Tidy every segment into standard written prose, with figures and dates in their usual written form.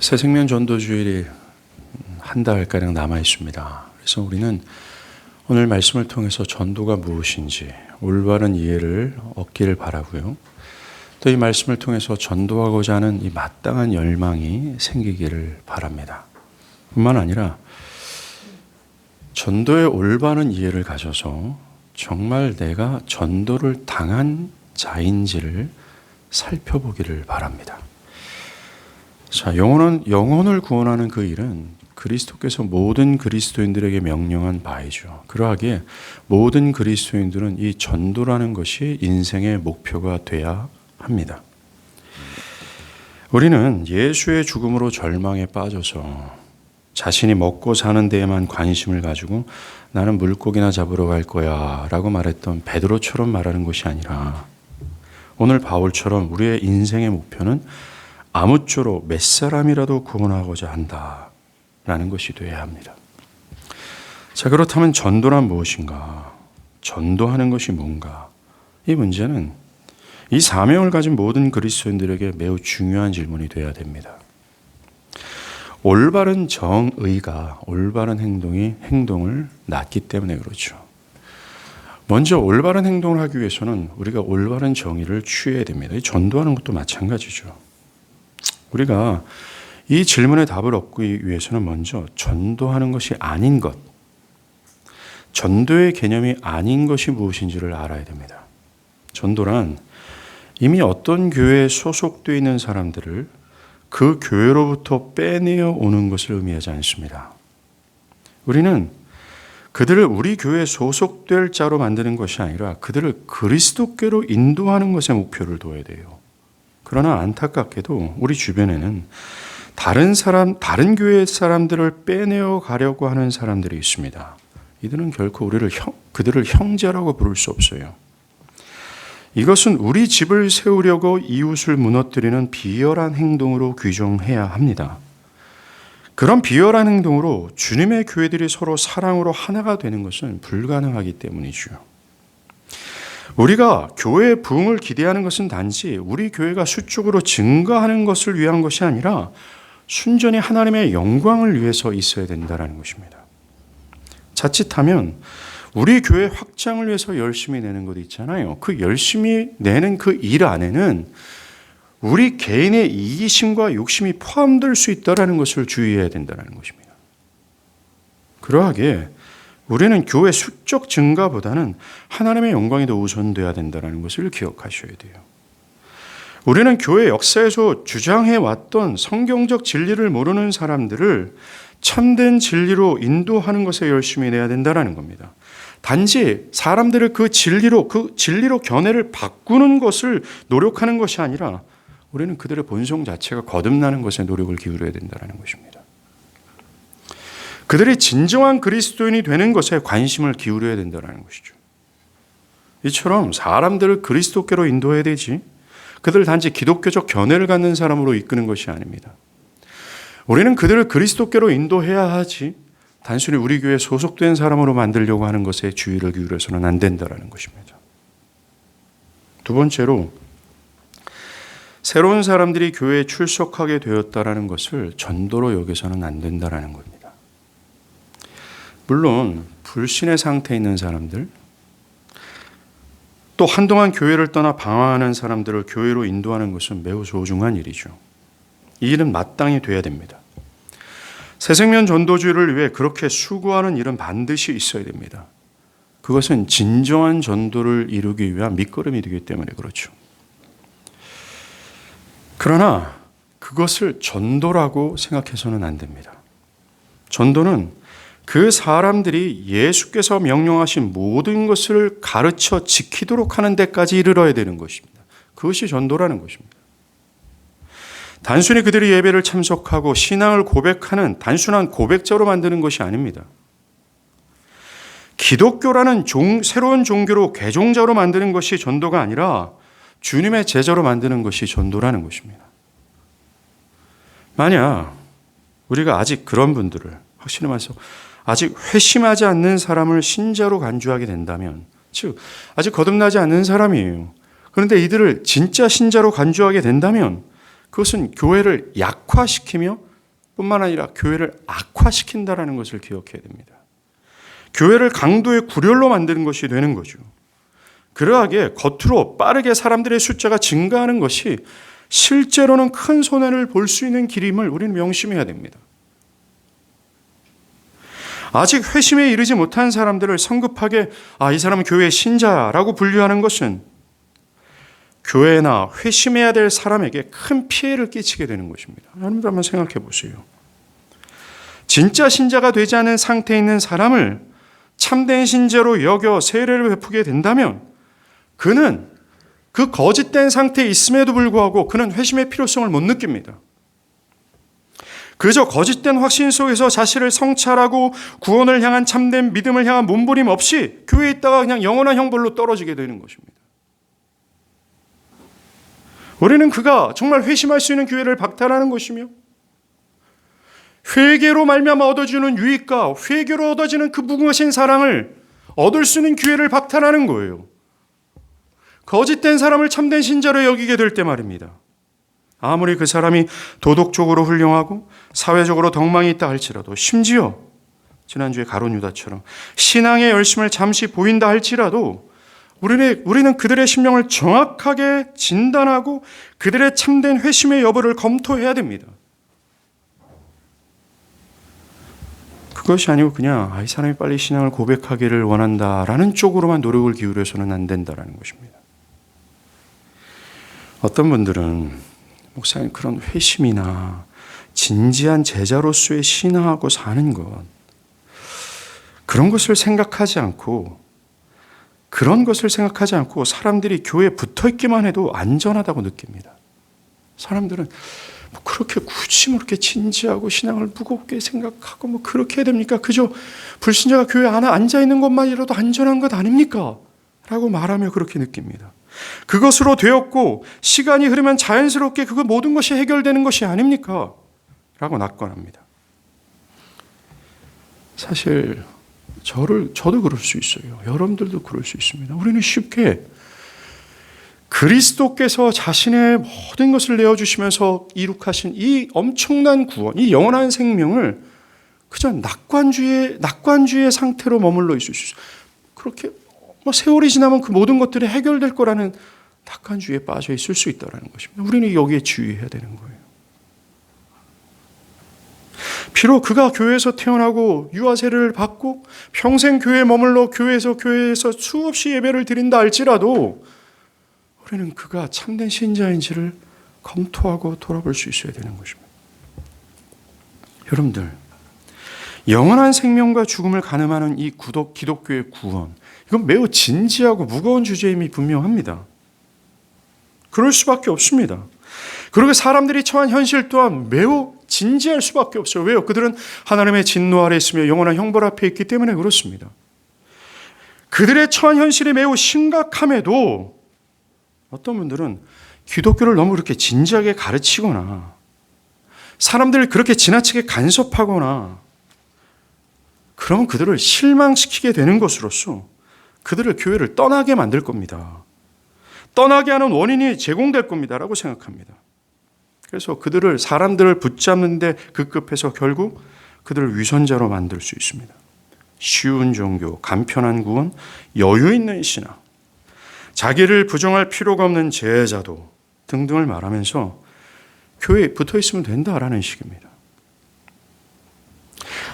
새생명 전도주일이 한 달가량 남아 있습니다. 그래서 우리는 오늘 말씀을 통해서 전도가 무엇인지 올바른 이해를 얻기를 바라고요. 또 이 말씀을 통해서 전도하고자 하는 이 마땅한 열망이 생기기를 바랍니다. 뿐만 아니라 전도의 올바른 이해를 가져서 정말 내가 전도를 당한 자인지를 살펴보기를 바랍니다. 자, 영혼을 구원하는 그 일은 그리스도께서 모든 그리스도인들에게 명령한 바이죠. 그러하기에 모든 그리스도인들은 이 전도라는 것이 인생의 목표가 돼야 합니다. 우리는 예수의 죽음으로 절망에 빠져서 자신이 먹고 사는 데에만 관심을 가지고 나는 물고기나 잡으러 갈 거야 라고 말했던 베드로처럼 말하는 것이 아니라 오늘 바울처럼 우리의 인생의 목표는 아무쪼록 몇 사람이라도 구원하고자 한다라는 것이 되어야 합니다. 자, 그렇다면 전도란 무엇인가? 전도하는 것이 뭔가? 이 문제는 이 사명을 가진 모든 그리스도인들에게 매우 중요한 질문이 되어야 됩니다. 올바른 정의가 올바른 행동을 낳기 때문에 그렇죠. 먼저 올바른 행동을 하기 위해서는 우리가 올바른 정의를 취해야 됩니다. 전도하는 것도 마찬가지죠. 우리가 이 질문에 답을 얻기 위해서는 먼저 전도하는 것이 아닌 것, 전도의 개념이 아닌 것이 무엇인지를 알아야 됩니다. 전도란 이미 어떤 교회에 소속되어 있는 사람들을 그 교회로부터 빼내어 오는 것을 의미하지 않습니다. 우리는 그들을 우리 교회에 소속될 자로 만드는 것이 아니라 그들을 그리스도께로 인도하는 것에 목표를 둬야 돼요. 그러나 안타깝게도 우리 주변에는 다른 교회 사람들을 빼내어 가려고 하는 사람들이 있습니다. 이들은 결코 그들을 형제라고 부를 수 없어요. 이것은 우리 집을 세우려고 이웃을 무너뜨리는 비열한 행동으로 규정해야 합니다. 그런 비열한 행동으로 주님의 교회들이 서로 사랑으로 하나가 되는 것은 불가능하기 때문이죠. 우리가 교회의 부흥을 기대하는 것은 단지 우리 교회가 수적으로 증가하는 것을 위한 것이 아니라 순전히 하나님의 영광을 위해서 있어야 된다는 것입니다. 자칫하면 우리 교회 확장을 위해서 열심히 내는 것 있잖아요. 그 열심히 내는 그 일 안에는 우리 개인의 이기심과 욕심이 포함될 수 있다는 것을 주의해야 된다는 것입니다. 그러하기에 우리는 교회 수적 증가보다는 하나님의 영광이 더 우선되어야 된다는 것을 기억하셔야 돼요. 우리는 교회 역사에서 주장해왔던 성경적 진리를 모르는 사람들을 참된 진리로 인도하는 것에 열심히 내야 된다는 겁니다. 단지 사람들을 그 진리로 견해를 바꾸는 것을 노력하는 것이 아니라 우리는 그들의 본성 자체가 거듭나는 것에 노력을 기울여야 된다는 것입니다. 그들이 진정한 그리스도인이 되는 것에 관심을 기울여야 된다는 것이죠. 이처럼 사람들을 그리스도께로 인도해야 되지 그들 단지 기독교적 견해를 갖는 사람으로 이끄는 것이 아닙니다. 우리는 그들을 그리스도께로 인도해야 하지 단순히 우리 교회에 소속된 사람으로 만들려고 하는 것에 주의를 기울여서는 안 된다는 것입니다. 두 번째로 새로운 사람들이 교회에 출석하게 되었다는 것을 전도로 여겨서는 안 된다는 겁니다. 물론 불신의 상태에 있는 사람들 또 한동안 교회를 떠나 방황하는 사람들을 교회로 인도하는 것은 매우 소중한 일이죠. 이 일은 마땅히 돼야 됩니다. 새생명 전도주의를 위해 그렇게 수고하는 일은 반드시 있어야 됩니다. 그것은 진정한 전도를 이루기 위한 밑거름이 되기 때문에 그렇죠. 그러나 그것을 전도라고 생각해서는 안 됩니다. 전도는 그 사람들이 예수께서 명령하신 모든 것을 가르쳐 지키도록 하는 데까지 이르러야 되는 것입니다. 그것이 전도라는 것입니다. 단순히 그들이 예배를 참석하고 신앙을 고백하는 단순한 고백자로 만드는 것이 아닙니다. 기독교라는 새로운 종교로 개종자로 만드는 것이 전도가 아니라 주님의 제자로 만드는 것이 전도라는 것입니다. 만약 우리가 아직 그런 분들을 확실히 말해서 아직 회심하지 않는 사람을 신자로 간주하게 된다면 즉 아직 거듭나지 않는 사람이에요. 그런데 이들을 진짜 신자로 간주하게 된다면 그것은 교회를 약화시키며 뿐만 아니라 교회를 악화시킨다라는 것을 기억해야 됩니다. 교회를 강도의 굴혈로 만드는 것이 되는 거죠. 그러하게 겉으로 빠르게 사람들의 숫자가 증가하는 것이 실제로는 큰 손해를 볼 수 있는 길임을 우리는 명심해야 됩니다. 아직 회심에 이르지 못한 사람들을 성급하게 이 사람은 교회의 신자라고 분류하는 것은 교회나 회심해야 될 사람에게 큰 피해를 끼치게 되는 것입니다. 여러분들 한번 생각해 보세요. 진짜 신자가 되지 않은 상태에 있는 사람을 참된 신자로 여겨 세례를 베푸게 된다면 그는 그 거짓된 상태에 있음에도 불구하고 그는 회심의 필요성을 못 느낍니다. 그저 거짓된 확신 속에서 자신을 성찰하고 구원을 향한 참된 믿음을 향한 몸부림 없이 교회에 있다가 그냥 영원한 형벌로 떨어지게 되는 것입니다. 우리는 그가 정말 회심할 수 있는 기회를 박탈하는 것이며 회개로 말미암아 얻어지는 유익과 회개로 얻어지는 그 무궁하신 사랑을 얻을 수 있는 기회를 박탈하는 거예요. 거짓된 사람을 참된 신자로 여기게 될 때 말입니다. 아무리 그 사람이 도덕적으로 훌륭하고 사회적으로 덕망이 있다 할지라도 심지어 지난주에 가룟 유다처럼 신앙의 열심을 잠시 보인다 할지라도 우리는 그들의 심령을 정확하게 진단하고 그들의 참된 회심의 여부를 검토해야 됩니다. 그것이 아니고 그냥 이 사람이 빨리 신앙을 고백하기를 원한다라는 쪽으로만 노력을 기울여서는 안 된다라는 것입니다. 어떤 분들은 목사님 그런 회심이나 진지한 제자로서의 신앙하고 사는 것 그런 것을 생각하지 않고 사람들이 교회에 붙어있기만 해도 안전하다고 느낍니다. 사람들은 그렇게 굳이 그렇게 진지하고 신앙을 무겁게 생각하고 그렇게 해야 됩니까? 그저 불신자가 교회 안에 앉아있는 것만이라도 안전한 것 아닙니까? 라고 말하며 그렇게 느낍니다. 그것으로 되었고 시간이 흐르면 자연스럽게 그 모든 것이 해결되는 것이 아닙니까? 라고 낙관합니다. 사실 저도 그럴 수 있어요. 여러분들도 그럴 수 있습니다. 우리는 쉽게 그리스도께서 자신의 모든 것을 내어주시면서 이룩하신 이 엄청난 구원, 이 영원한 생명을 그저 낙관주의 상태로 머물러 있을 수 있어요. 그렇게 세월이 지나면 그 모든 것들이 해결될 거라는 낙관주의에 빠져 있을 수 있다는 것입니다. 우리는 여기에 주의해야 되는 거예요. 비록 그가 교회에서 태어나고 유아세례를 받고 평생 교회에 머물러 교회에서 수없이 예배를 드린다 할지라도 우리는 그가 참된 신자인지를 검토하고 돌아볼 수 있어야 되는 것입니다. 여러분들, 영원한 생명과 죽음을 가늠하는 이 기독교의 구원, 이건 매우 진지하고 무거운 주제임이 분명합니다. 그럴 수밖에 없습니다. 그리고 사람들이 처한 현실 또한 매우 진지할 수밖에 없어요. 왜요? 그들은 하나님의 진노 아래 있으며 영원한 형벌 앞에 있기 때문에 그렇습니다. 그들의 처한 현실이 매우 심각함에도 어떤 분들은 기독교를 너무 그렇게 진지하게 가르치거나 사람들을 그렇게 지나치게 간섭하거나 그러면 그들을 실망시키게 되는 것으로서 그들을 교회를 떠나게 만들 겁니다. 떠나게 하는 원인이 제공될 겁니다라고 생각합니다. 그래서 사람들을 붙잡는데 급급해서 결국 그들을 위선자로 만들 수 있습니다. 쉬운 종교, 간편한 구원, 여유 있는 신앙, 자기를 부정할 필요가 없는 제자도 등등을 말하면서 교회에 붙어 있으면 된다라는 식입니다.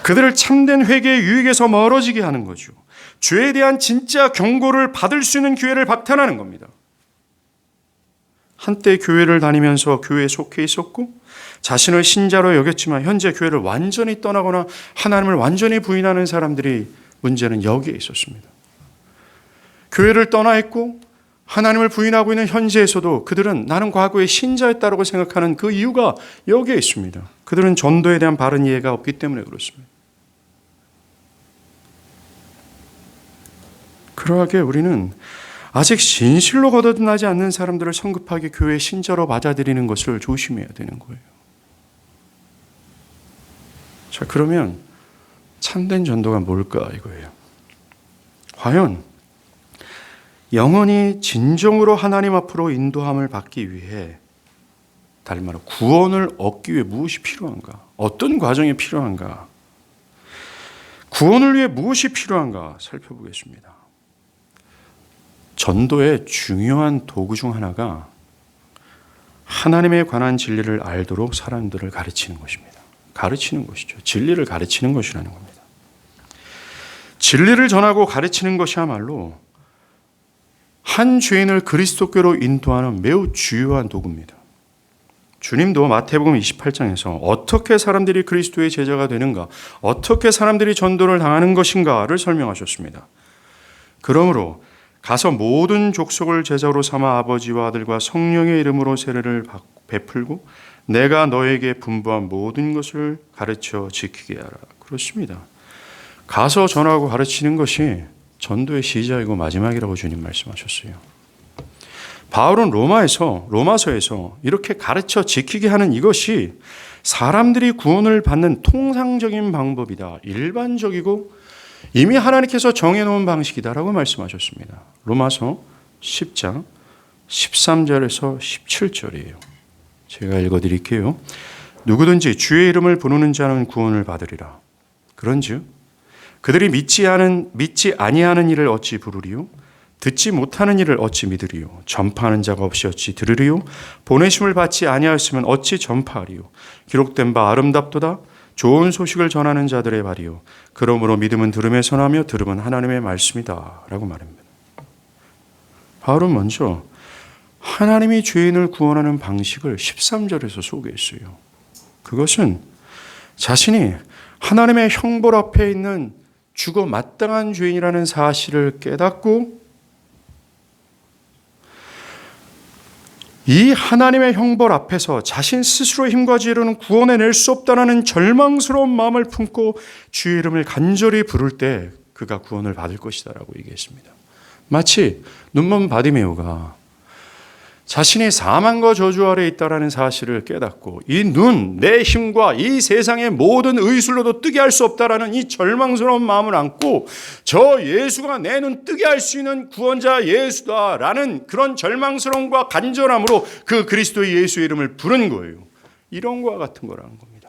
그들을 참된 회개의 유익에서 멀어지게 하는 거죠. 죄에 대한 진짜 경고를 받을 수 있는 기회를 박탈하는 겁니다. 한때 교회를 다니면서 교회에 속해 있었고 자신을 신자로 여겼지만 현재 교회를 완전히 떠나거나 하나님을 완전히 부인하는 사람들이 문제는 여기에 있었습니다. 교회를 떠나 있고 하나님을 부인하고 있는 현재에서도 그들은 나는 과거에 신자였다고 생각하는 그 이유가 여기에 있습니다. 그들은 전도에 대한 바른 이해가 없기 때문에 그렇습니다. 그러하게 우리는 아직 진실로 거듭나지 않는 사람들을 성급하게 교회의 신자로 맞아들이는 것을 조심해야 되는 거예요. 자, 그러면 참된 전도가 뭘까 이거예요. 과연 영원히 진정으로 하나님 앞으로 인도함을 받기 위해 다른 말로 구원을 얻기 위해 무엇이 필요한가? 어떤 과정이 필요한가? 구원을 위해 무엇이 필요한가 살펴보겠습니다. 전도의 중요한 도구 중 하나가 하나님에 관한 진리를 알도록 사람들을 가르치는 것입니다. 가르치는 것이죠. 진리를 가르치는 것이라는 겁니다. 진리를 전하고 가르치는 것이야말로 한 죄인을 그리스도께로 인도하는 매우 주요한 도구입니다. 주님도 마태복음 28장에서 어떻게 사람들이 그리스도의 제자가 되는가, 어떻게 사람들이 전도를 당하는 것인가를 설명하셨습니다. 그러므로 가서 모든 족속을 제자로 삼아 아버지와 아들과 성령의 이름으로 세례를 베풀고 내가 너에게 분부한 모든 것을 가르쳐 지키게 하라. 그렇습니다. 가서 전하고 가르치는 것이 전도의 시작이고 마지막이라고 주님 말씀하셨어요. 바울은 로마서에서 이렇게 가르쳐 지키게 하는 이것이 사람들이 구원을 받는 통상적인 방법이다. 일반적이고 이미 하나님께서 정해놓은 방식이다라고 말씀하셨습니다. 로마서 10장 13절에서 17절이에요. 제가 읽어드릴게요. 누구든지 주의 이름을 부르는 자는 구원을 받으리라. 그런즉 그들이 믿지 아니하는 일을 어찌 부르리요? 듣지 못하는 일을 어찌 믿으리요? 전파하는 자가 없이 어찌 들으리요? 보내심을 받지 아니하였으면 어찌 전파하리요? 기록된 바 아름답도다. 좋은 소식을 전하는 자들의 말이요. 그러므로 믿음은 들음에서 나며 들음은 하나님의 말씀이다. 라고 말합니다. 바울은 먼저 하나님이 죄인을 구원하는 방식을 13절에서 소개했어요. 그것은 자신이 하나님의 형벌 앞에 있는 죽어 마땅한 죄인이라는 사실을 깨닫고 이 하나님의 형벌 앞에서 자신 스스로 힘과 지혜로는 구원해낼 수 없다는 절망스러운 마음을 품고 주의 이름을 간절히 부를 때 그가 구원을 받을 것이다 라고 얘기했습니다. 마치 눈먼 바디메오가 자신이 사망과 저주 아래에 있다는 사실을 깨닫고 이 눈, 내 힘과 이 세상의 모든 의술로도 뜨게 할 수 없다는 이 절망스러운 마음을 안고 저 예수가 내 눈 뜨게 할 수 있는 구원자 예수다라는 그런 절망스러움과 간절함으로 그 그리스도의 예수의 이름을 부른 거예요. 이런 거와 같은 거라는 겁니다.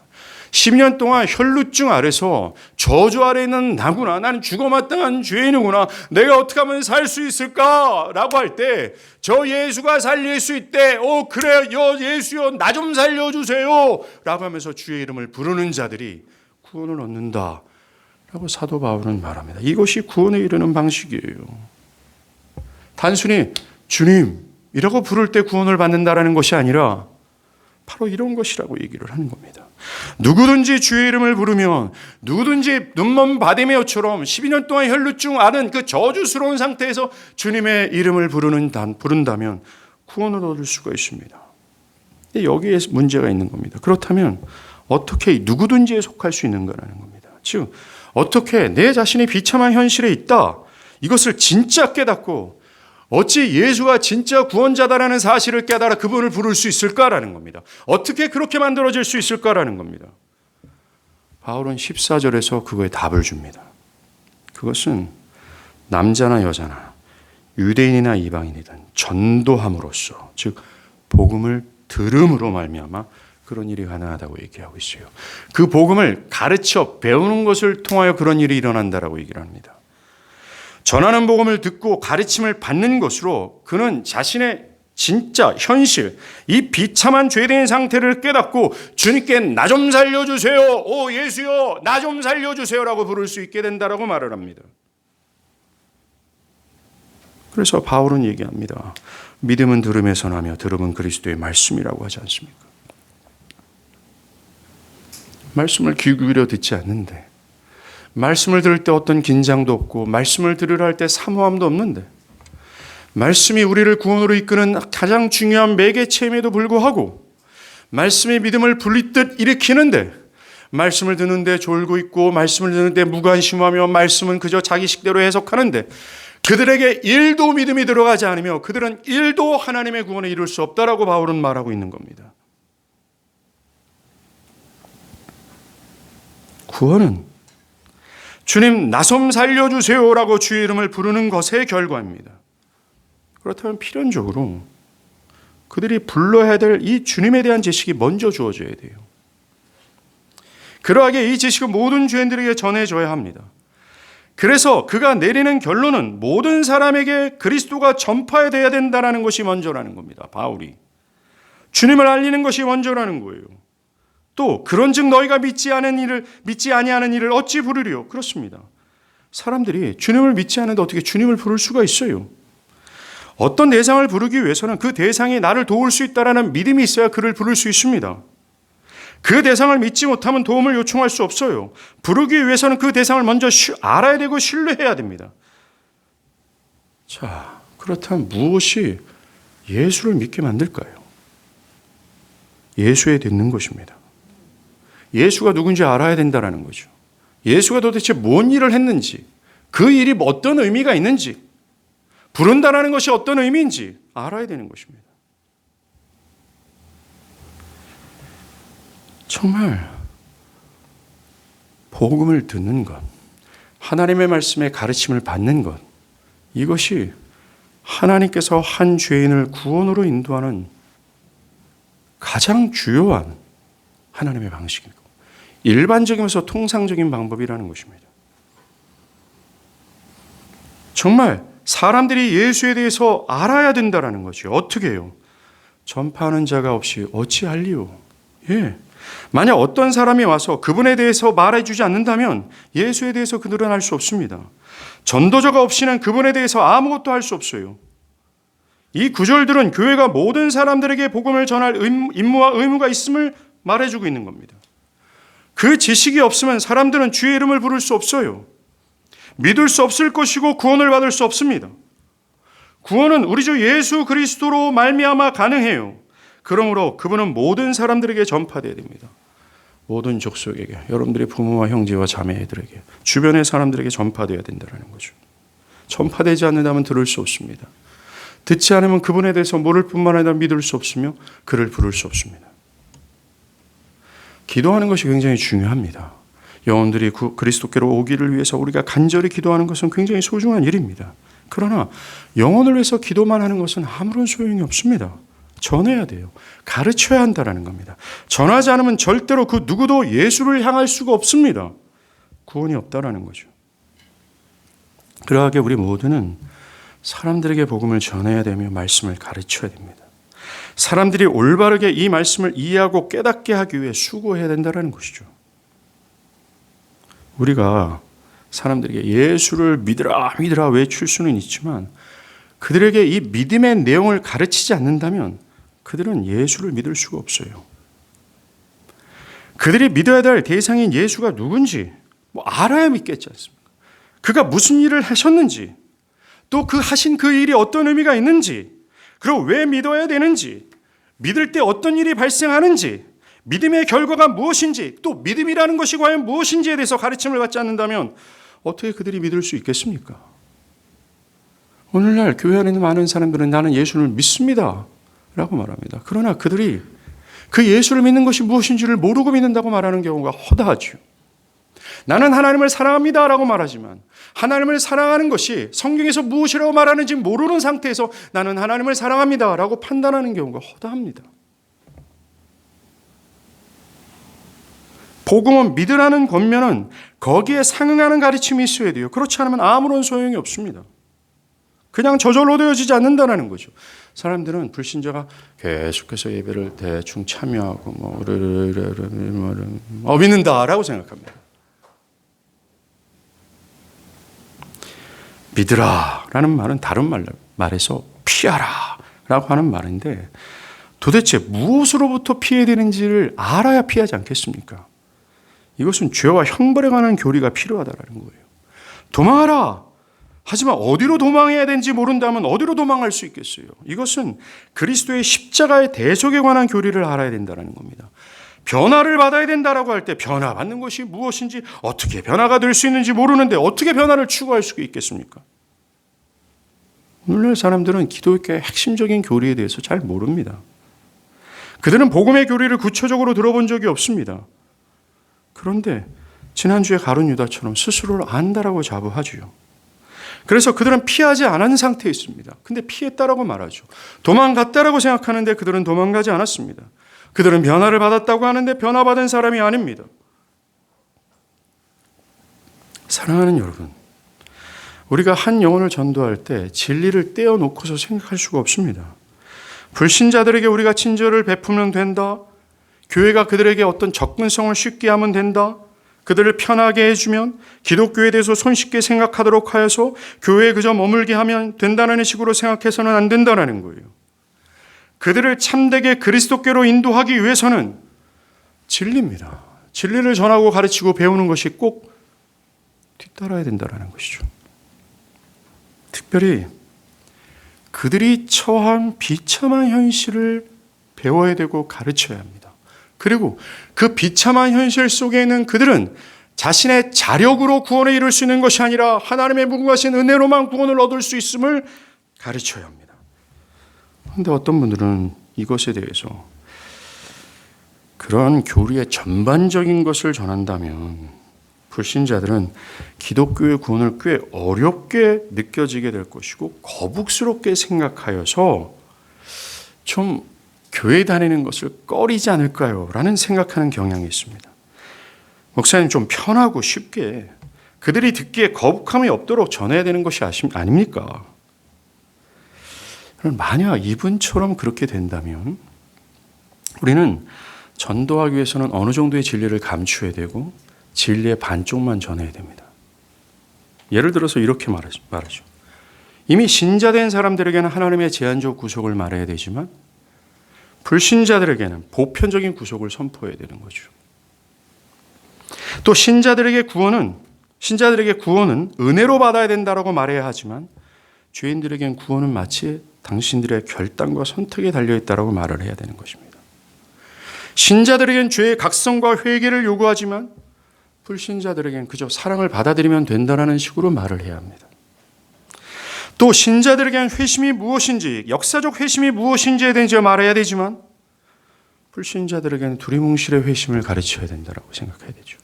10년 동안 혈루증 아래서 저주 아래 있는 나구나, 나는 죽어마땅한 죄인이구나, 내가 어떻게 하면 살 수 있을까라고 할 때 저 예수가 살릴 수 있대. 그래요 예수요, 나 좀 살려주세요 라고 하면서 주의 이름을 부르는 자들이 구원을 얻는다 라고 사도 바울은 말합니다. 이것이 구원에 이르는 방식이에요. 단순히 주님이라고 부를 때 구원을 받는다라는 것이 아니라 바로 이런 것이라고 얘기를 하는 겁니다. 누구든지 주의 이름을 부르면, 누구든지 눈먼 바디메오처럼 12년 동안 혈루증 앓은 그 저주스러운 상태에서 주님의 이름을 부른다면 구원을 얻을 수가 있습니다. 여기에 문제가 있는 겁니다. 그렇다면 어떻게 누구든지에 속할 수 있는가라는 겁니다. 즉 어떻게 내 자신이 비참한 현실에 있다, 이것을 진짜 깨닫고 어찌 예수가 진짜 구원자다라는 사실을 깨달아 그분을 부를 수 있을까라는 겁니다. 어떻게 그렇게 만들어질 수 있을까라는 겁니다. 바울은 14절에서 그거에 답을 줍니다. 그것은 남자나 여자나 유대인이나 이방인이든 전도함으로써, 즉 복음을 들음으로 말미암아 그런 일이 가능하다고 얘기하고 있어요. 그 복음을 가르쳐 배우는 것을 통하여 그런 일이 일어난다라고 얘기를 합니다. 전하는 복음을 듣고 가르침을 받는 것으로 그는 자신의 진짜 현실, 이 비참한 죄된 상태를 깨닫고 주님께 나 좀 살려주세요, 예수요 나 좀 살려주세요 라고 부를 수 있게 된다라고 말을 합니다. 그래서 바울은 얘기합니다. 믿음은 들음에서 나며 들음은 그리스도의 말씀이라고 하지 않습니까? 말씀을 귀 기울여 듣지 않는데, 말씀을 들을 때 어떤 긴장도 없고 말씀을 들으려 할 때 사모함도 없는데, 말씀이 우리를 구원으로 이끄는 가장 중요한 매개체임에도 불구하고 말씀이 믿음을 불리듯 일으키는데, 말씀을 듣는데 졸고 있고 말씀을 듣는데 무관심하며 말씀은 그저 자기 식대로 해석하는데 그들에게 1도 믿음이 들어가지 않으며 그들은 1도 하나님의 구원에 이룰 수 없다라고 바울은 말하고 있는 겁니다. 구원은 주님 나 좀 살려주세요라고 주의 이름을 부르는 것의 결과입니다. 그렇다면 필연적으로 그들이 불러야 될 이 주님에 대한 지식이 먼저 주어져야 돼요. 그러하게 이 지식은 모든 죄인들에게 전해져야 합니다. 그래서 그가 내리는 결론은 모든 사람에게 그리스도가 전파돼야 된다는 것이 먼저라는 겁니다. 바울이. 주님을 알리는 것이 먼저라는 거예요. 또 그런즉 너희가 믿지 아니하는 일을 어찌 부르리요? 그렇습니다. 사람들이 주님을 믿지 않는데 어떻게 주님을 부를 수가 있어요? 어떤 대상을 부르기 위해서는 그 대상이 나를 도울 수 있다라는 믿음이 있어야 그를 부를 수 있습니다. 그 대상을 믿지 못하면 도움을 요청할 수 없어요. 부르기 위해서는 그 대상을 먼저 알아야 되고 신뢰해야 됩니다. 자, 그렇다면 무엇이 예수를 믿게 만들까요? 예수에 듣는 것입니다. 예수가 누군지 알아야 된다는 거죠. 예수가 도대체 뭔 일을 했는지, 그 일이 어떤 의미가 있는지, 부른다라는 것이 어떤 의미인지 알아야 되는 것입니다. 정말 복음을 듣는 것, 하나님의 말씀에 가르침을 받는 것, 이것이 하나님께서 한 죄인을 구원으로 인도하는 가장 주요한 하나님의 방식이고 일반적이면서 통상적인 방법이라는 것입니다. 정말 사람들이 예수에 대해서 알아야 된다는 거죠. 어떻게 해요? 전파하는 자가 없이 어찌 알리요? 예. 만약 어떤 사람이 와서 그분에 대해서 말해주지 않는다면 예수에 대해서 그들은 알 수 없습니다. 전도자가 없이는 그분에 대해서 아무것도 할 수 없어요. 이 구절들은 교회가 모든 사람들에게 복음을 전할 임무와 의무가 있음을 말해주고 있는 겁니다. 그 지식이 없으면 사람들은 주의 이름을 부를 수 없어요. 믿을 수 없을 것이고 구원을 받을 수 없습니다. 구원은 우리 주 예수 그리스도로 말미암아 가능해요. 그러므로 그분은 모든 사람들에게 전파되어야 됩니다. 모든 족속에게, 여러분들의 부모와 형제와 자매들에게, 주변의 사람들에게 전파되어야 된다는 거죠. 전파되지 않는다면 들을 수 없습니다. 듣지 않으면 그분에 대해서 모를 뿐만 아니라 믿을 수 없으며 그를 부를 수 없습니다. 기도하는 것이 굉장히 중요합니다. 영혼들이 그리스도께로 오기를 위해서 우리가 간절히 기도하는 것은 굉장히 소중한 일입니다. 그러나 영혼을 위해서 기도만 하는 것은 아무런 소용이 없습니다. 전해야 돼요. 가르쳐야 한다는 겁니다. 전하지 않으면 절대로 그 누구도 예수를 향할 수가 없습니다. 구원이 없다라는 거죠. 그러하게 우리 모두는 사람들에게 복음을 전해야 되며 말씀을 가르쳐야 됩니다. 사람들이 올바르게 이 말씀을 이해하고 깨닫게 하기 위해 수고해야 된다는 것이죠. 우리가 사람들에게 예수를 믿으라 믿으라 외칠 수는 있지만 그들에게 이 믿음의 내용을 가르치지 않는다면 그들은 예수를 믿을 수가 없어요. 그들이 믿어야 될 대상인 예수가 누군지 알아야 믿겠지 않습니까? 그가 무슨 일을 하셨는지, 또 그 하신 그 일이 어떤 의미가 있는지, 그리고 왜 믿어야 되는지, 믿을 때 어떤 일이 발생하는지, 믿음의 결과가 무엇인지, 또 믿음이라는 것이 과연 무엇인지에 대해서 가르침을 받지 않는다면 어떻게 그들이 믿을 수 있겠습니까? 오늘날 교회 안에 있는 많은 사람들은 나는 예수를 믿습니다 라고 말합니다. 그러나 그들이 그 예수를 믿는 것이 무엇인지를 모르고 믿는다고 말하는 경우가 허다하죠. 나는 하나님을 사랑합니다 라고 말하지만 하나님을 사랑하는 것이 성경에서 무엇이라고 말하는지 모르는 상태에서 나는 하나님을 사랑합니다 라고 판단하는 경우가 허다합니다. 복음은 믿으라는 권면은 거기에 상응하는 가르침이 있어야 돼요. 그렇지 않으면 아무런 소용이 없습니다. 그냥 저절로 되어지지 않는다는 거죠. 사람들은 불신자가 계속해서 예배를 대충 참여하고 믿는다라고 생각합니다. 믿으라라는 말은 다른 말에서 피하라라고 하는 말인데 도대체 무엇으로부터 피해야 되는지를 알아야 피하지 않겠습니까? 이것은 죄와 형벌에 관한 교리가 필요하다는 거예요. 도망하라! 하지만 어디로 도망해야 되는지 모른다면 어디로 도망할 수 있겠어요? 이것은 그리스도의 십자가의 대속에 관한 교리를 알아야 된다는 겁니다. 변화를 받아야 된다라고 할 때 변화받는 것이 무엇인지, 어떻게 변화가 될 수 있는지 모르는데 어떻게 변화를 추구할 수 있겠습니까? 오늘날 사람들은 기독교의 핵심적인 교리에 대해서 잘 모릅니다. 그들은 복음의 교리를 구체적으로 들어본 적이 없습니다. 그런데 지난주에 가룟 유다처럼 스스로를 안다라고 자부하지요. 그래서 그들은 피하지 않은 상태에 있습니다. 근데 피했다라고 말하죠. 도망갔다라고 생각하는데 그들은 도망가지 않았습니다. 그들은 변화를 받았다고 하는데 변화받은 사람이 아닙니다. 사랑하는 여러분, 우리가 한 영혼을 전도할 때 진리를 떼어놓고서 생각할 수가 없습니다. 불신자들에게 우리가 친절을 베푸면 된다. 교회가 그들에게 어떤 접근성을 쉽게 하면 된다. 그들을 편하게 해주면 기독교에 대해서 손쉽게 생각하도록 하여서 교회에 그저 머물게 하면 된다는 식으로 생각해서는 안 된다는 거예요. 그들을 참되게 그리스도께로 인도하기 위해서는 진리입니다. 진리를 전하고 가르치고 배우는 것이 꼭 뒤따라야 된다는 것이죠. 특별히 그들이 처한 비참한 현실을 배워야 되고 가르쳐야 합니다. 그리고 그 비참한 현실 속에 있는 그들은 자신의 자력으로 구원에 이룰 수 있는 것이 아니라 하나님의 무궁하신 은혜로만 구원을 얻을 수 있음을 가르쳐야 합니다. 그런데 어떤 분들은 이것에 대해서 그러한 교리의 전반적인 것을 전한다면 불신자들은 기독교의 구원을 꽤 어렵게 느껴지게 될 것이고 거북스럽게 생각하여서 좀 교회 다니는 것을 꺼리지 않을까요? 라는 생각하는 경향이 있습니다. 목사님 좀 편하고 쉽게 그들이 듣기에 거북함이 없도록 전해야 되는 것이 아닙니까? 만약 이분처럼 그렇게 된다면 우리는 전도하기 위해서는 어느 정도의 진리를 감추어야 되고 진리의 반쪽만 전해야 됩니다. 예를 들어서 이렇게 말하죠. 이미 신자된 사람들에게는 하나님의 제한적 구속을 말해야 되지만 불신자들에게는 보편적인 구속을 선포해야 되는 거죠. 또 신자들에게 구원은 은혜로 받아야 된다라고 말해야 하지만 죄인들에겐 구원은 마치 당신들의 결단과 선택에 달려있다라고 말을 해야 되는 것입니다. 신자들에겐 죄의 각성과 회개를 요구하지만 불신자들에겐 그저 사랑을 받아들이면 된다는 식으로 말을 해야 합니다. 또 신자들에겐 회심이 무엇인지, 역사적 회심이 무엇인지에 대해서 말해야 되지만 불신자들에게는 두리뭉실의 회심을 가르쳐야 된다고 생각해야 되죠.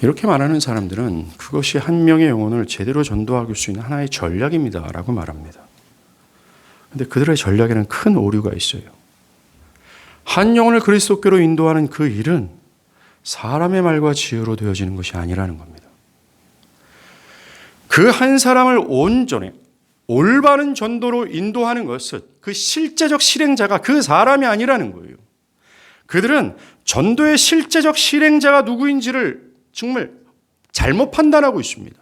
이렇게 말하는 사람들은 그것이 한 명의 영혼을 제대로 전도할 수 있는 하나의 전략입니다라고 말합니다. 그런데 그들의 전략에는 큰 오류가 있어요. 한 영혼을 그리스도께로 인도하는 그 일은 사람의 말과 지혜로 되어지는 것이 아니라는 겁니다. 그 한 사람을 온전히 올바른 전도로 인도하는 것은 그 실제적 실행자가 그 사람이 아니라는 거예요. 그들은 전도의 실제적 실행자가 누구인지를 정말 잘못 판단하고 있습니다.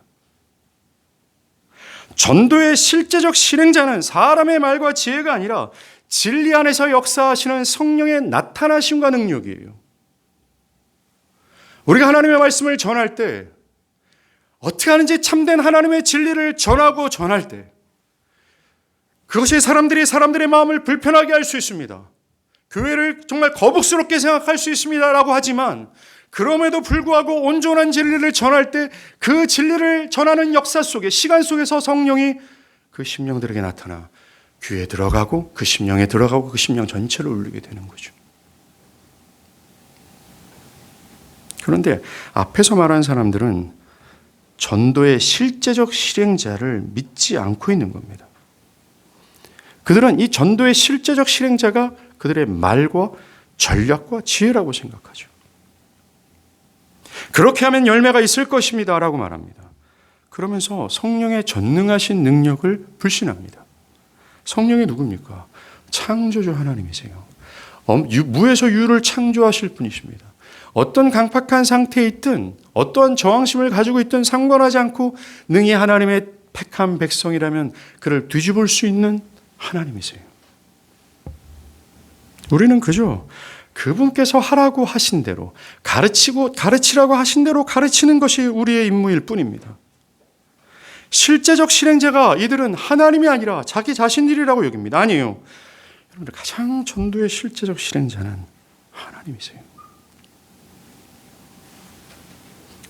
전도의 실제적 실행자는 사람의 말과 지혜가 아니라 진리 안에서 역사하시는 성령의 나타나심과 능력이에요. 우리가 하나님의 말씀을 전할 때 어떻게 하는지 참된 하나님의 진리를 전할 때 그것이 사람들의 마음을 불편하게 할 수 있습니다. 교회를 정말 거북스럽게 생각할 수 있습니다라고 하지만 그럼에도 불구하고 온전한 진리를 전할 때 그 진리를 전하는 역사 속에 시간 속에서 성령이 그 심령들에게 나타나 귀에 들어가고 그 심령에 들어가고 그 심령 전체를 울리게 되는 거죠. 그런데 앞에서 말한 사람들은 전도의 실제적 실행자를 믿지 않고 있는 겁니다. 그들은 이 전도의 실제적 실행자가 그들의 말과 전략과 지혜라고 생각하죠. 그렇게 하면 열매가 있을 것입니다 라고 말합니다. 그러면서 성령의 전능하신 능력을 불신합니다. 성령이 누굽니까? 창조주 하나님이세요. 무에서 유를 창조하실 분이십니다. 어떤 강팍한 상태에 있든 어떠한 저항심을 가지고 있든 상관하지 않고 능히 하나님의 택한 백성이라면 그를 뒤집을 수 있는 하나님이세요. 우리는 그저 그분께서 하라고 하신 대로 가르치라고 하신 대로 가르치는 것이 우리의 임무일 뿐입니다. 실제적 실행자가 이들은 하나님이 아니라 자기 자신들이라고 여깁니다. 아니에요. 여러분들 가장 전도의 실제적 실행자는 하나님이세요.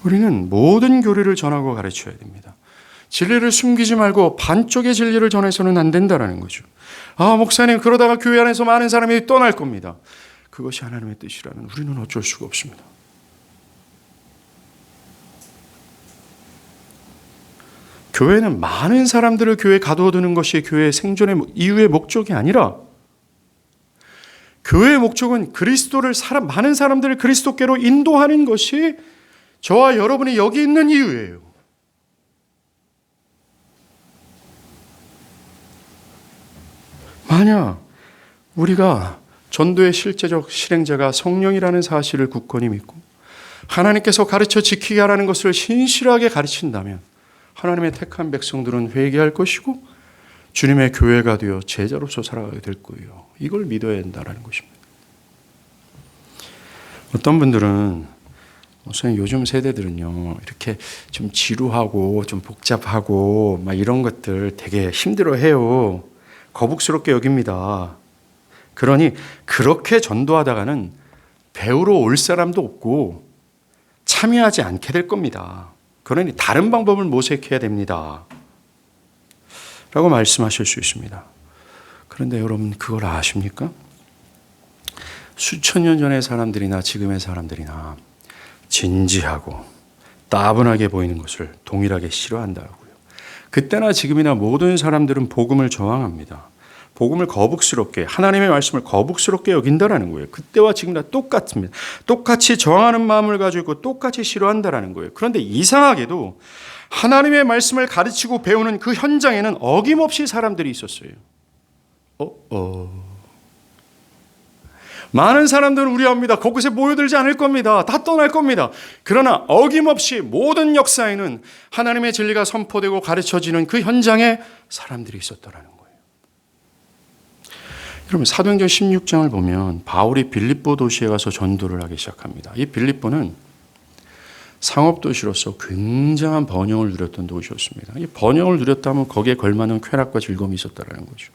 우리는 모든 교리를 전하고 가르쳐야 됩니다. 진리를 숨기지 말고 반쪽의 진리를 전해서는 안 된다는 거죠. 목사님 그러다가 교회 안에서 많은 사람이 떠날 겁니다. 그것이 하나님의 뜻이라면 우리는 어쩔 수가 없습니다. 교회는 많은 사람들을 교회에 가둬두는 것이 교회의 생존의 이유의 목적이 아니라 교회의 목적은 많은 사람들을 그리스도께로 인도하는 것이 저와 여러분이 여기 있는 이유예요. 만약 우리가 전도의 실제적 실행자가 성령이라는 사실을 굳건히 믿고 하나님께서 가르쳐 지키게 하라는 것을 신실하게 가르친다면 하나님의 택한 백성들은 회개할 것이고 주님의 교회가 되어 제자로서 살아가게 될 거예요. 이걸 믿어야 된다는 것입니다. 어떤 분들은 우선 요즘 세대들은요, 이렇게 좀 지루하고 좀 복잡하고 막 이런 것들 되게 힘들어해요. 거북스럽게 여깁니다. 그러니 그렇게 전도하다가는 배우러 올 사람도 없고 참여하지 않게 될 겁니다. 그러니 다른 방법을 모색해야 됩니다. 라고 말씀하실 수 있습니다. 그런데 여러분 그걸 아십니까? 수천 년 전의 사람들이나 지금의 사람들이나 진지하고 따분하게 보이는 것을 동일하게 싫어한다고요. 그때나 지금이나 모든 사람들은 복음을 저항합니다. 복음을 거북스럽게, 하나님의 말씀을 거북스럽게 여긴다라는 거예요. 그때와 지금 다 똑같습니다. 똑같이 저항하는 마음을 가지고 있고 똑같이 싫어한다라는 거예요. 그런데 이상하게도 하나님의 말씀을 가르치고 배우는 그 현장에는 어김없이 사람들이 있었어요. 많은 사람들은 우려합니다. 그곳에 모여들지 않을 겁니다. 다 떠날 겁니다. 그러나 어김없이 모든 역사에는 하나님의 진리가 선포되고 가르쳐지는 그 현장에 사람들이 있었더라는 거예요. 여러분 사도행전 16장을 보면 바울이 빌립보 도시에 가서 전도를 하기 시작합니다. 이 빌립보는 상업도시로서 굉장한 번영을 누렸던 도시였습니다. 이 번영을 누렸다면 거기에 걸맞는 쾌락과 즐거움이 있었다는 거죠.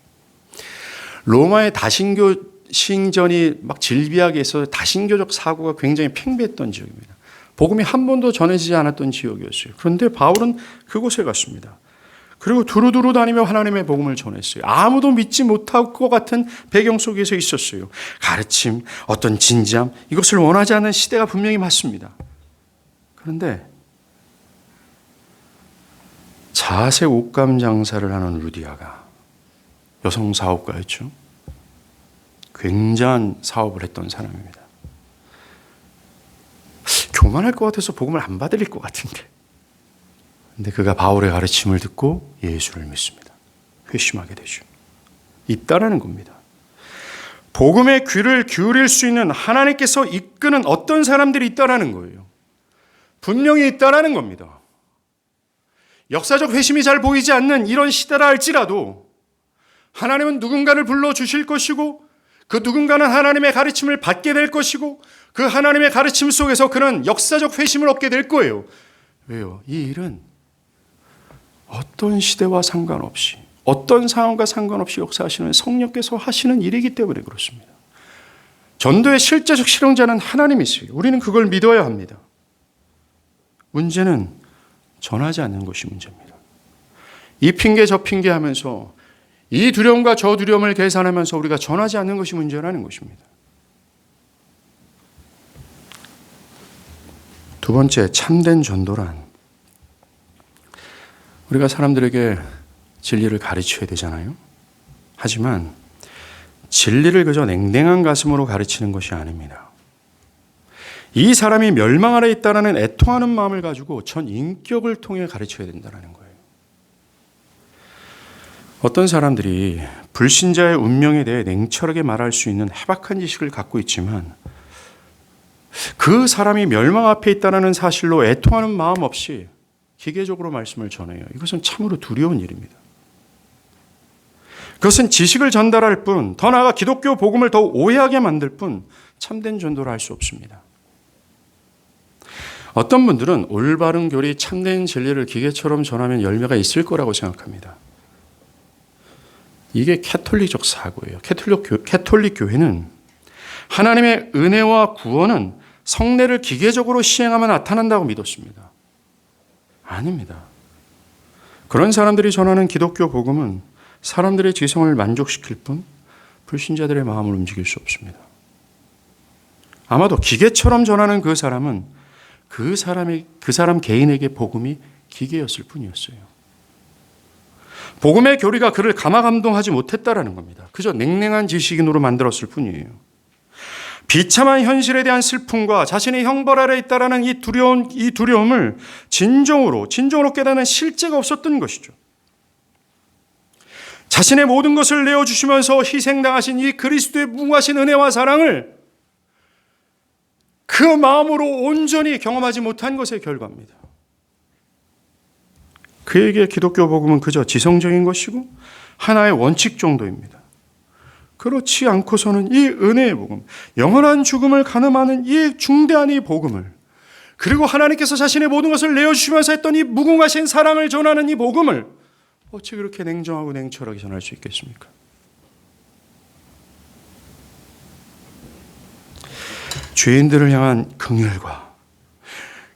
로마의 다신교 신전이 막 질비하게 있어서 다신교적 사고가 굉장히 팽배했던 지역입니다. 복음이 한 번도 전해지지 않았던 지역이었어요. 그런데 바울은 그곳에 갔습니다. 그리고 두루두루 다니며 하나님의 복음을 전했어요. 아무도 믿지 못할 것 같은 배경 속에서 있었어요. 가르침, 어떤 진지함, 이것을 원하지 않는 시대가 분명히 맞습니다. 그런데 자색 옷감 장사를 하는 루디아가 여성 사업가였죠. 굉장한 사업을 했던 사람입니다. 교만할 것 같아서 복음을 안 받을 것 같은데. 근데 그가 바울의 가르침을 듣고 예수를 믿습니다. 회심하게 되죠. 있다라는 겁니다. 복음의 귀를 기울일 수 있는 하나님께서 이끄는 어떤 사람들이 있다라는 거예요. 분명히 있다라는 겁니다. 역사적 회심이 잘 보이지 않는 이런 시대라 할지라도 하나님은 누군가를 불러주실 것이고 그 누군가는 하나님의 가르침을 받게 될 것이고 그 하나님의 가르침 속에서 그는 역사적 회심을 얻게 될 거예요. 왜요? 이 일은 어떤 시대와 상관없이 어떤 상황과 상관없이 역사하시는 성령께서 하시는 일이기 때문에 그렇습니다. 전도의 실제적 실행자는 하나님이세요. 우리는 그걸 믿어야 합니다. 문제는 전하지 않는 것이 문제입니다. 이 핑계 저 핑계 하면서 이 두려움과 저 두려움을 계산하면서 우리가 전하지 않는 것이 문제라는 것입니다. 두 번째, 참된 전도란 우리가 사람들에게 진리를 가르쳐야 되잖아요. 하지만 진리를 그저 냉랭한 가슴으로 가르치는 것이 아닙니다. 이 사람이 멸망 아래 있다는 애통하는 마음을 가지고 전 인격을 통해 가르쳐야 된다는 거예요. 어떤 사람들이 불신자의 운명에 대해 냉철하게 말할 수 있는 해박한 지식을 갖고 있지만 그 사람이 멸망 앞에 있다는 사실로 애통하는 마음 없이 기계적으로 말씀을 전해요. 이것은 참으로 두려운 일입니다. 그것은 지식을 전달할 뿐, 더 나아가 기독교 복음을 더 오해하게 만들 뿐 참된 전도를 할 수 없습니다. 어떤 분들은 올바른 교리, 참된 진리를 기계처럼 전하면 열매가 있을 거라고 생각합니다. 이게 캐톨릭적 사고예요. 캐톨릭 교회는 하나님의 은혜와 구원은 성례를 기계적으로 시행하면 나타난다고 믿었습니다. 아닙니다. 그런 사람들이 전하는 기독교 복음은 사람들의 지성을 만족시킬 뿐 불신자들의 마음을 움직일 수 없습니다. 아마도 기계처럼 전하는 그 사람은 그 사람 개인에게 복음이 기계였을 뿐이었어요. 복음의 교리가 그를 감화감동하지 못했다라는 겁니다. 그저 냉랭한 지식인으로 만들었을 뿐이에요. 비참한 현실에 대한 슬픔과 자신의 형벌 아래 있다라는 이 두려움을 진정으로 깨닫는 실제가 없었던 것이죠. 자신의 모든 것을 내어주시면서 희생당하신 이 그리스도의 무궁하신 은혜와 사랑을 그 마음으로 온전히 경험하지 못한 것의 결과입니다. 그에게 기독교 복음은 그저 지성적인 것이고 하나의 원칙 정도입니다. 그렇지 않고서는 이 은혜의 복음, 영원한 죽음을 가늠하는 이 중대한 이 복음을, 그리고 하나님께서 자신의 모든 것을 내어주시면서 했던 이 무궁하신 사랑을 전하는 이 복음을 어찌 그렇게 냉정하고 냉철하게 전할 수 있겠습니까? 죄인들을 향한 긍휼과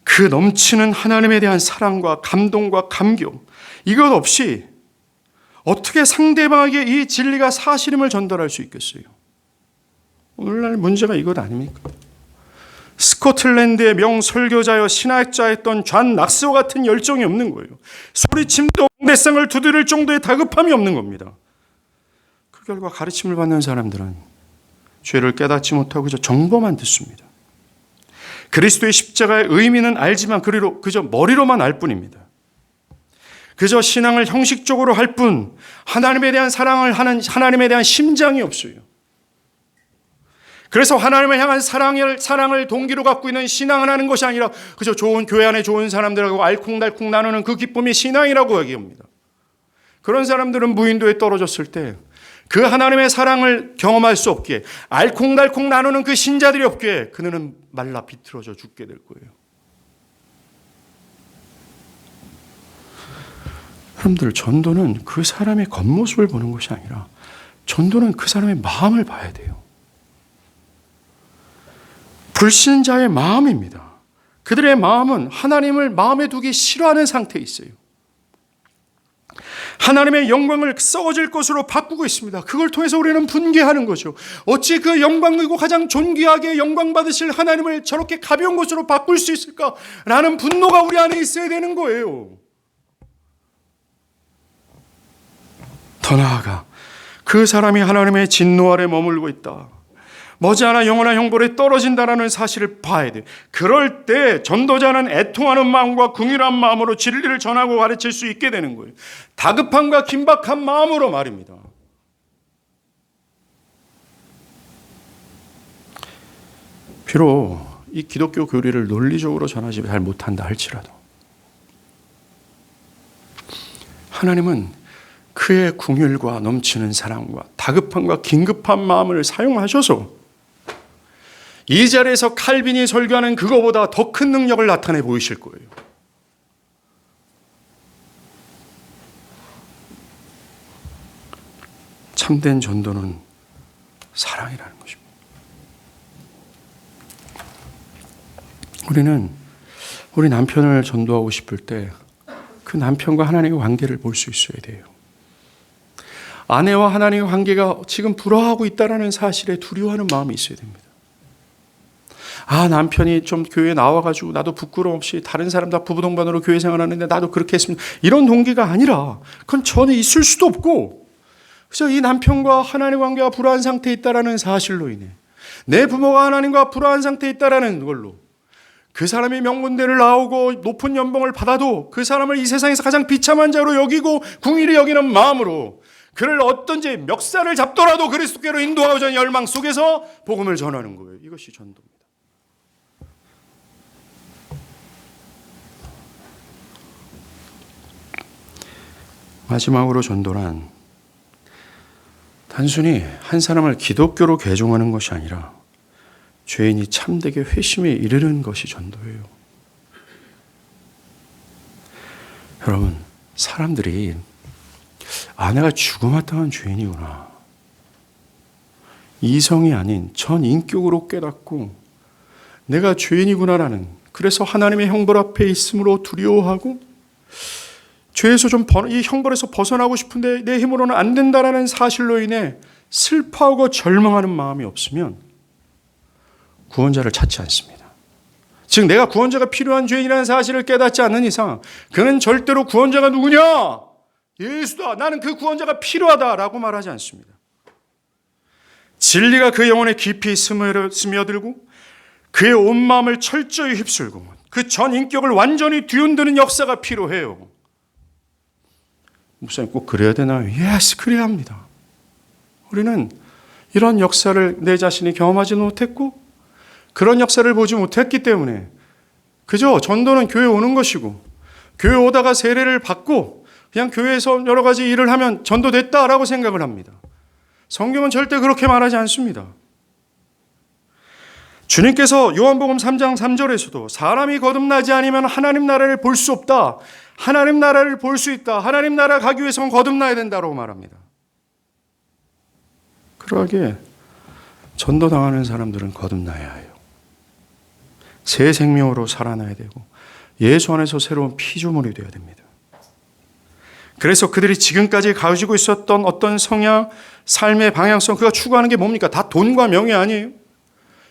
그 넘치는 하나님에 대한 사랑과 감동과 감격, 이것 없이 어떻게 상대방에게 이 진리가 사실임을 전달할 수 있겠어요? 오늘날 문제가 이것 아닙니까? 스코틀랜드의 명설교자여 신학자였던 존 낙스와 같은 열정이 없는 거예요. 소리침도 대상을 두드릴 정도의 다급함이 없는 겁니다. 그 결과 가르침을 받는 사람들은 죄를 깨닫지 못하고 그저 정보만 듣습니다. 그리스도의 십자가의 의미는 알지만 그저 머리로만 알 뿐입니다. 그저 신앙을 형식적으로 할 뿐 하나님에 대한 사랑을 하는 하나님에 대한 심장이 없어요. 그래서 하나님을 향한 사랑을 동기로 갖고 있는 신앙을 하는 것이 아니라 그저 좋은 교회 안에 좋은 사람들하고 알콩달콩 나누는 그 기쁨이 신앙이라고 얘기합니다. 그런 사람들은 무인도에 떨어졌을 때 그 하나님의 사랑을 경험할 수 없기에, 알콩달콩 나누는 그 신자들이 없기에 그는 말라 비틀어져 죽게 될 거예요. 여러분들, 전도는 그 사람의 겉모습을 보는 것이 아니라 전도는 그 사람의 마음을 봐야 돼요. 불신자의 마음입니다. 그들의 마음은 하나님을 마음에 두기 싫어하는 상태에 있어요. 하나님의 영광을 썩어질 것으로 바꾸고 있습니다. 그걸 통해서 우리는 분개하는 거죠. 어찌 그 영광이고 가장 존귀하게 영광 받으실 하나님을 저렇게 가벼운 것으로 바꿀 수 있을까라는 분노가 우리 안에 있어야 되는 거예요. 더 나아가 그 사람이 하나님의 진노 아래 머물고 있다, 머지않아 영원한 형벌에 떨어진다라는 사실을 봐야 돼. 그럴 때 전도자는 애통하는 마음과 긍휼한 마음으로 진리를 전하고 가르칠 수 있게 되는 거예요. 다급함과 긴박한 마음으로 말입니다. 비록 이 기독교 교리를 논리적으로 전하지 잘 못한다 할지라도 하나님은 그의 긍휼과 넘치는 사랑과 다급함과 긴급한 마음을 사용하셔서 이 자리에서 칼빈이 설교하는 그거보다 더 큰 능력을 나타내 보이실 거예요. 참된 전도는 사랑이라는 것입니다. 우리는 우리 남편을 전도하고 싶을 때 그 남편과 하나님의 관계를 볼 수 있어야 돼요. 아내와 하나님의 관계가 지금 불화하고 있다는 사실에 두려워하는 마음이 있어야 됩니다. 남편이 좀 교회에 나와가지고 나도 부끄러움 없이 다른 사람 다 부부동반으로 교회 생활하는데 나도 그렇게 했습니다. 이런 동기가 아니라 그건 전혀 있을 수도 없고, 그래서 이 남편과 하나님의 관계가 불화한 상태에 있다는 사실로 인해 내 부모가 하나님과 불화한 상태에 있다는 걸로 그 사람이 명문대를 나오고 높은 연봉을 받아도 그 사람을 이 세상에서 가장 비참한 자로 여기고 궁일이 여기는 마음으로 그를 어떤지 멱살을 잡더라도 그리스도께로 인도하고자 하는 열망 속에서 복음을 전하는 거예요. 이것이 전도입니다. 마지막으로 전도란 단순히 한 사람을 기독교로 개종하는 것이 아니라 죄인이 참되게 회심에 이르는 것이 전도예요. 여러분, 사람들이 내가 죽음마땅한 죄인이구나, 이성이 아닌 전 인격으로 깨닫고 내가 죄인이구나라는, 그래서 하나님의 형벌 앞에 있음으로 두려워하고 죄에서 이 형벌에서 벗어나고 싶은데 내 힘으로는 안 된다라는 사실로 인해 슬퍼하고 절망하는 마음이 없으면 구원자를 찾지 않습니다. 즉 내가 구원자가 필요한 죄인이라는 사실을 깨닫지 않는 이상 그는 절대로 구원자가 누구냐? 예수다, 나는 그 구원자가 필요하다라고 말하지 않습니다. 진리가 그 영혼에 깊이 스며들고 그의 온 마음을 철저히 휩쓸고 그 전 인격을 완전히 뒤흔드는 역사가 필요해요. 목사님 꼭 그래야 되나요? 예스, 그래야 합니다. 우리는 이런 역사를 내 자신이 경험하지 못했고 그런 역사를 보지 못했기 때문에 그저 전도는 교회에 오는 것이고 교회 오다가 세례를 받고 그냥 교회에서 여러 가지 일을 하면 전도됐다라고 생각을 합니다. 성경은 절대 그렇게 말하지 않습니다. 주님께서 요한복음 3장 3절에서도 사람이 거듭나지 않으면 하나님 나라를 볼 수 없다. 하나님 나라를 볼 수 있다. 하나님 나라 가기 위해서는 거듭나야 된다고 말합니다. 그러하기에 전도당하는 사람들은 거듭나야 해요. 새 생명으로 살아나야 되고 예수 안에서 새로운 피조물이 되어야 됩니다. 그래서 그들이 지금까지 가지고 있었던 어떤 성향, 삶의 방향성, 그가 추구하는 게 뭡니까? 다 돈과 명예 아니에요?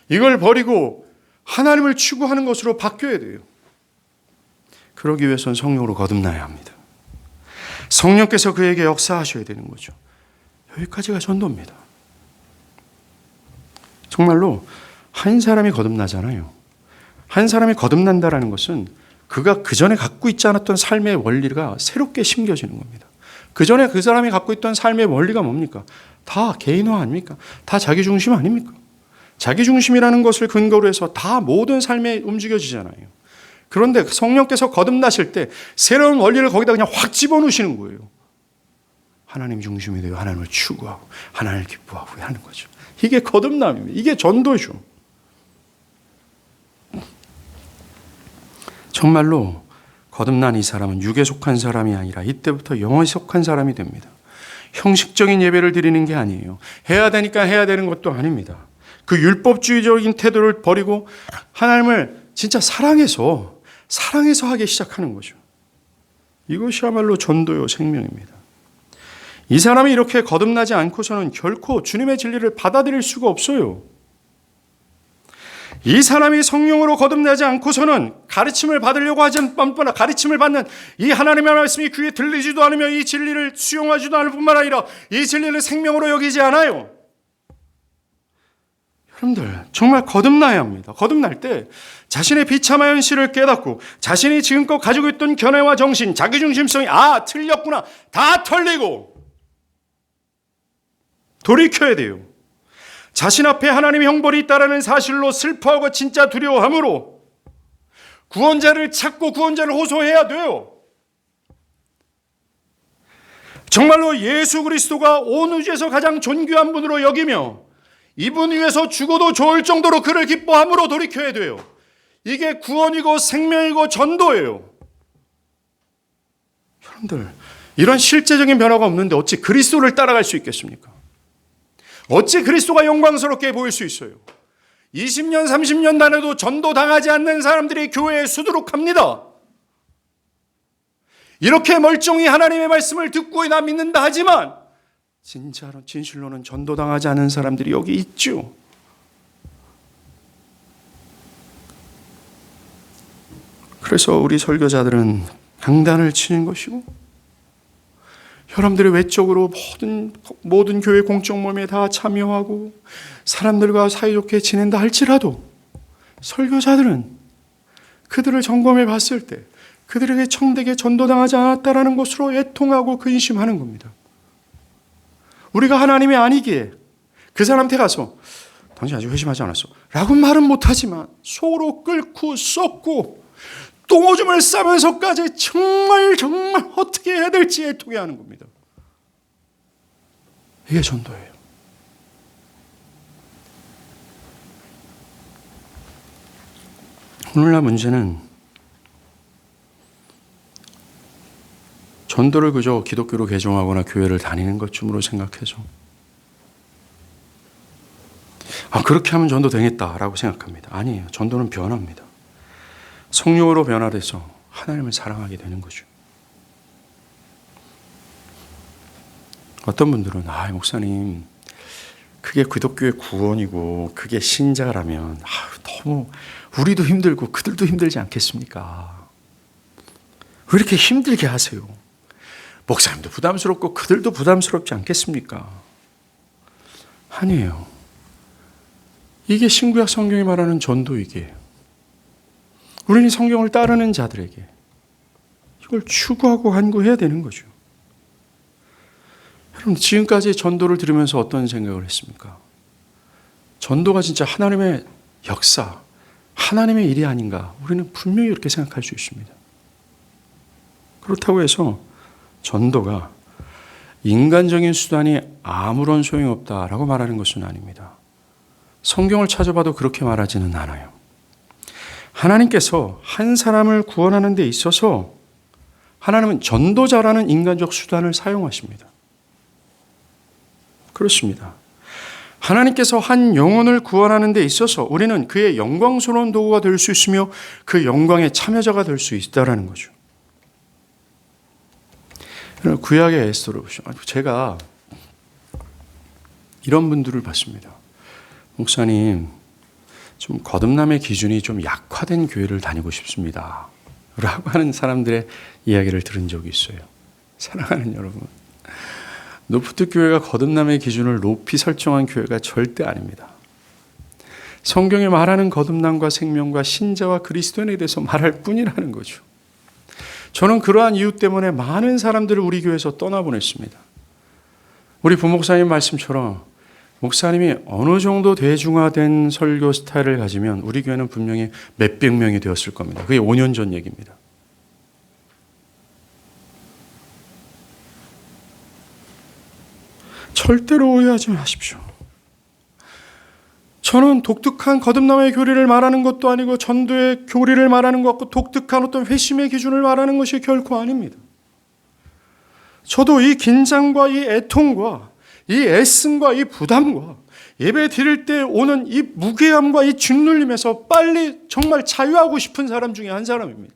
이걸 버리고 하나님을 추구하는 것으로 바뀌어야 돼요. 그러기 위해서는 성령으로 거듭나야 합니다. 성령께서 그에게 역사하셔야 되는 거죠. 여기까지가 전도입니다. 정말로 한 사람이 거듭나잖아요. 한 사람이 거듭난다라는 것은 그가 그전에 갖고 있지 않았던 삶의 원리가 새롭게 심겨지는 겁니다. 그전에 그 사람이 갖고 있던 삶의 원리가 뭡니까? 다 개인화 아닙니까? 다 자기중심 아닙니까? 자기중심이라는 것을 근거로 해서 다 모든 삶에 움직여지잖아요. 그런데 성령께서 거듭나실 때 새로운 원리를 거기다 그냥 확 집어넣으시는 거예요. 하나님 중심이 되어 하나님을 추구하고 하나님을 기뻐하고 하는 거죠. 이게 거듭남입니다. 이게 전도죠. 정말로 거듭난 이 사람은 육에 속한 사람이 아니라 이때부터 영혼에 속한 사람이 됩니다. 형식적인 예배를 드리는 게 아니에요. 해야 되니까 해야 되는 것도 아닙니다. 그 율법주의적인 태도를 버리고 하나님을 진짜 사랑해서 하기 시작하는 거죠. 이것이야말로 전도요 생명입니다. 이 사람이 이렇게 거듭나지 않고서는 결코 주님의 진리를 받아들일 수가 없어요. 이 사람이 성령으로 거듭나지 않고서는 가르침을 받으려고 하지 않거나 가르침을 받는 이 하나님의 말씀이 귀에 들리지도 않으며 이 진리를 수용하지도 않을 뿐만 아니라 이 진리를 생명으로 여기지 않아요. 여러분들 정말 거듭나야 합니다. 거듭날 때 자신의 비참한 현실을 깨닫고 자신이 지금껏 가지고 있던 견해와 정신, 자기중심성이 틀렸구나 다 털리고 돌이켜야 돼요. 자신 앞에 하나님의 형벌이 있다는 사실로 슬퍼하고 진짜 두려워함으로 구원자를 찾고 구원자를 호소해야 돼요. 정말로 예수 그리스도가 온 우주에서 가장 존귀한 분으로 여기며 이분 위해서 죽어도 좋을 정도로 그를 기뻐함으로 돌이켜야 돼요. 이게 구원이고 생명이고 전도예요. 여러분들 이런 실제적인 변화가 없는데 어찌 그리스도를 따라갈 수 있겠습니까? 어찌 그리스도가 영광스럽게 보일 수 있어요? 20년, 30년 다녀도 전도당하지 않는 사람들이 교회에 수두룩합니다. 이렇게 멀쩡히 하나님의 말씀을 듣고 나 믿는다 하지만 진짜로 진실로는 전도당하지 않은 사람들이 여기 있죠. 그래서 우리 설교자들은 강단을 치는 것이고 여러분들이 외적으로 모든 교회 공적 모임에 다 참여하고 사람들과 사이좋게 지낸다 할지라도 설교자들은 그들을 점검해 봤을 때 그들에게 청되게 전도당하지 않았다라는 것으로 애통하고 근심하는 겁니다. 우리가 하나님이 아니기에 그 사람한테 가서 당신 아직 회심하지 않았어 라고 말은 못하지만 속으로 끓고 썩고 똥오줌을 싸면서까지 정말 어떻게 해야 될지 애통해 하는 겁니다. 이게 전도예요. 오늘날 문제는 전도를 그저 기독교로 개종하거나 교회를 다니는 것쯤으로 생각해서 그렇게 하면 전도 되겠다라고 생각합니다. 아니에요. 전도는 변화입니다. 성령으로 변화돼서 하나님을 사랑하게 되는 거죠. 어떤 분들은 목사님 그게 기독교의 구원이고 그게 신자라면 너무 우리도 힘들고 그들도 힘들지 않겠습니까? 왜 이렇게 힘들게 하세요? 목사님도 부담스럽고 그들도 부담스럽지 않겠습니까? 아니에요. 이게 신구약 성경이 말하는 전도이기예요. 우리는 성경을 따르는 자들에게 이걸 추구하고 간구해야 되는 거죠. 여러분, 지금까지 전도를 들으면서 어떤 생각을 했습니까? 전도가 진짜 하나님의 역사, 하나님의 일이 아닌가? 우리는 분명히 이렇게 생각할 수 있습니다. 그렇다고 해서 전도가 인간적인 수단이 아무런 소용이 없다라고 말하는 것은 아닙니다. 성경을 찾아봐도 그렇게 말하지는 않아요. 하나님께서 한 사람을 구원하는 데 있어서 하나님은 전도자라는 인간적 수단을 사용하십니다. 그렇습니다. 하나님께서 한 영혼을 구원하는 데 있어서 우리는 그의 영광스러운 도구가 될 수 있으며 그 영광의 참여자가 될 수 있다는 거죠. 구약의 에스더를 보시죠. 제가 이런 분들을 봤습니다. 목사님, 좀 거듭남의 기준이 좀 약화된 교회를 다니고 싶습니다. 라고 하는 사람들의 이야기를 들은 적이 있어요. 사랑하는 여러분, 노프트 교회가 거듭남의 기준을 높이 설정한 교회가 절대 아닙니다. 성경에 말하는 거듭남과 생명과 신자와 그리스도인에 대해서 말할 뿐이라는 거죠. 저는 그러한 이유 때문에 많은 사람들을 우리 교회에서 떠나보냈습니다. 우리 부목사님 말씀처럼 목사님이 어느 정도 대중화된 설교 스타일을 가지면 우리 교회는 분명히 몇백 명이 되었을 겁니다. 그게 5년 전 얘기입니다. 절대로 오해하지 마십시오. 저는 독특한 거듭남의 교리를 말하는 것도 아니고 전도의 교리를 말하는 것 같고 독특한 어떤 회심의 기준을 말하는 것이 결코 아닙니다. 저도 이 긴장과 이 애통과 이 애씀과 이 부담과 예배 드릴 때 오는 이 무게함과 이 짓눌림에서 빨리 정말 자유하고 싶은 사람 중에 한 사람입니다.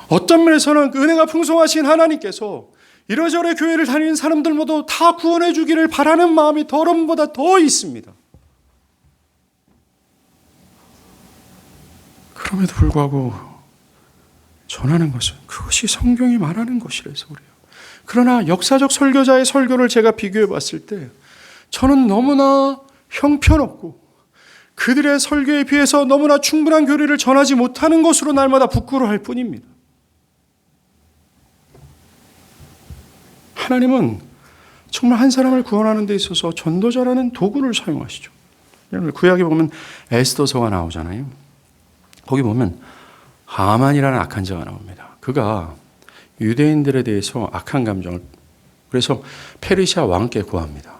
어떤 면에서는 은혜가 풍성하신 하나님께서 이러저러 교회를 다니는 사람들 모두 다 구원해 주기를 바라는 마음이 더러움보다 더 있습니다. 그럼에도 불구하고 전하는 것은 그것이 성경이 말하는 것이라서 그래요. 그러나 역사적 설교자의 설교를 제가 비교해 봤을 때 저는 너무나 형편없고 그들의 설교에 비해서 너무나 충분한 교리를 전하지 못하는 것으로 날마다 부끄러워할 뿐입니다. 하나님은 정말 한 사람을 구원하는 데 있어서 전도자라는 도구를 사용하시죠. 여러분, 구약에 보면 에스더서가 나오잖아요. 거기 보면 하만이라는 악한 자가 나옵니다. 그가 유대인들에 대해서 악한 감정을, 그래서 페르시아 왕께 구합니다.